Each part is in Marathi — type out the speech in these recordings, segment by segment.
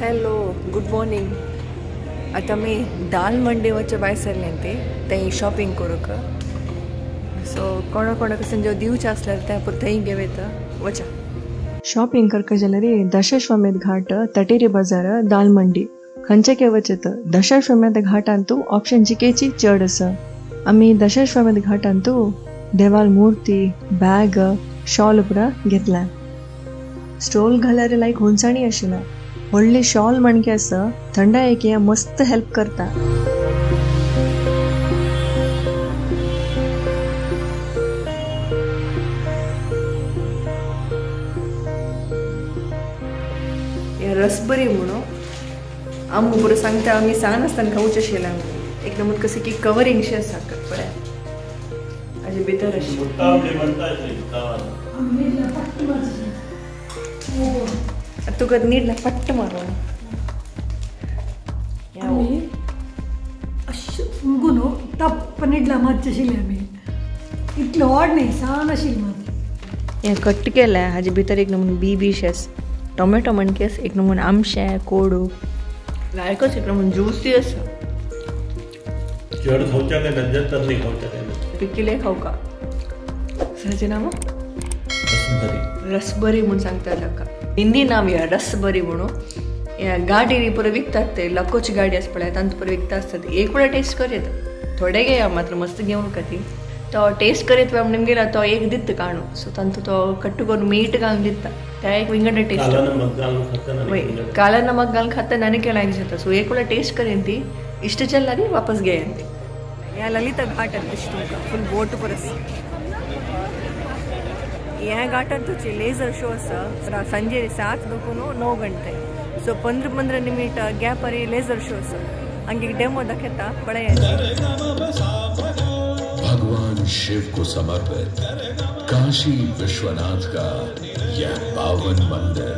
Hello good morning. आता मी दाल मंडी वच्चे भायर सरलें थंय शॉपिंग करूंक. सो कोणाक संजय दिवचें आसल्यार त्या थंय घेवता वचा शॉपिंग करके जाल्यार दशाश्वमेध घाट तटेरी बाजार दाल मंडी खंयचे के वचत. दशाश्वमेध घाटांतू ऑप्शनची केची चड आसा. आमी दशाश्वमेध घाटांतू देवाल मूर्ती बॅग शॉल पुरा घेतला. स्टॉल घाल्यार लायक हुंचाणी आशिल्ला. व्हडली शॉल मणके आसा. थंडायेक मस्त हेल्प करता. रसबरी म्हणून आम बरोबर सांगता आमी सान आसतना खावचे आशिल्लें. एकदम कशें की कवरिंग शे आसा पळय हाजे भितर तुका नीट पट्ट मारून उगून तप्प निडला मातशें आशिल्लें आमी. इतलो व्हड न्ही सान आशिल्लें मात. हें कट्ट केलें हाजे भितर एक नमून बीश आसा. टोमॅटो मणकेस एक नमून आमशें कोडू लायकच एक नमून ज्यूसी आसा. चड खावच्या काय नंतर तर नाही खावच्या काय पिकिले खावका साजें नांव रसबरी म्हणून सांगता ताका. हिंदी नांव या रसबरी म्हणून. ह्या गाडी पळय विकतात ते लकोची गाडी आसा पळय तांतूं पळय विकता आसता. एक वेळा टेस्ट करीत थोडे घेया मात्र मस्त घेवन खाती. तो टेस्ट करीत आमने गेला तो एक दिता काणू. सो तांतूं तो कट्टू करून मीठ घालून दिता. त्या एक विंगड टेस्ट काला नमक घालून खाता नानी केला जाता. सो एक वेळा टेस्ट करेन ती इष्ट चल्ला ती वापस घेयन ती. ह्या ललिता घाटान दिसता तुमकां फूल बोट परस. ह्या घाटान तुझे लेझर शो आसा संजे 7 दुखून 9 घंटे. So 15 minute gap laser show आसा. हांगा एक डेमो दाखयता पळय. भगवान शिव को समर्पित काशी विश्वनाथ का यह पावन मंदिर.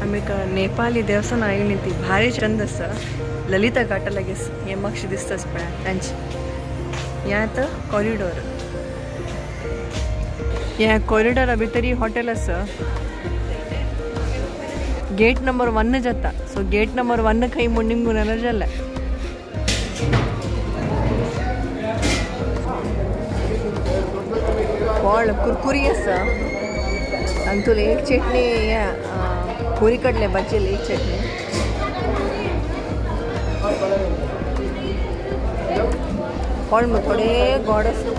आमी नेपाली देवस्थान आयली ती भारी चंद आसा. ललिता घाटा लागीस हें म्हाका दिसता पळय तांची. हें आतां कॉरिडोर. ह्या कॉरिडोरा भितर हॉटेल आसा. गेट नंबर 1 जाता. सो गेट नंबर 1 खंय म्हूण निमगून जाल्यार जालें. व्हड कुरकुरी आसा. आनी तुला एक चटणी पुरी कडले भाजलेली एक चटणी. व्हड थोडे गोड आसा.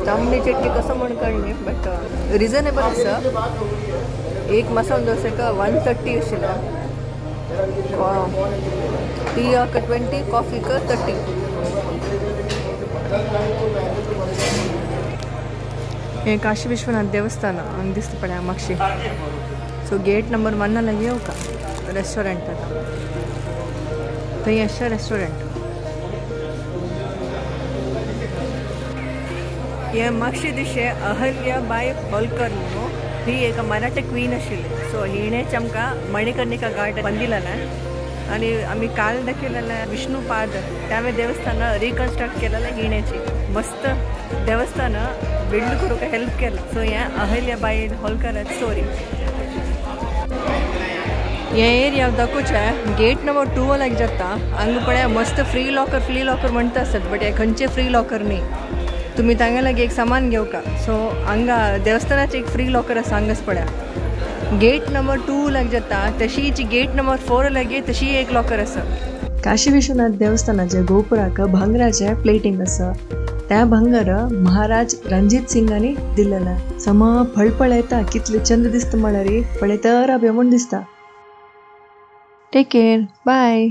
तांबडी चटणी कसं म्हण कळ्ळी बट रिजनेबल आसा. एक मसाला डोसाका 130 आशिल्लो. T 20 coffee 30. हे काशी विश्वनाथ देवस्थान हंग दिसता पळय म्हाक्षी. सो गेट नंबर 1 लागी येवका रेस्टॉरंट आतां थंय आसा रेस्टॉरंट. हे म्हाक्षी दिशे अहल्याबाई होलकर म्हणून ही एक मराठी क्वीन आशिल्ली. सो हिणेच आमकां मणिकर्णिका घाट बांदिल्लो. आणि आम्ही काल दाखवलेलं विष्णुपाद त्यामुळे देवस्थान रिकन्स्ट्रक्ट केलेलं हिण्याची. मस्त देवस्थान बिल्ड करूक हेल्प केलं. सो हें अहल्याबाई होलकर स्टोरी. हे एरिया दाखोवचें गेट नंबर 2 लाग जाता. हांगा पळय मस्त फ्री लॉकर म्हणटा आसतात बट हे खंयचे फ्री लॉकर न्ही. तुम्ही तांगे लागी एक सामान घेवका. सो हांगा देवस्थानाचे एक फ्री लॉकर आसा हांगाच पळय. गेट नंबर 2 लाग जाता. तशीच गेट नंबर 4 लागी तशी एक लॉकर आसा. काशी विश्वनाथ देवस्थानाच्या गोपुराक भांगराचे प्लेटिंग आसा. त्या भांगर महाराज रणजीत सिंगांनी दिलेला. समा फळफळ येता कितले चंद दिसता म्हळ्यार पळयतर अभ्य म्हूण दिसता. Take care bye.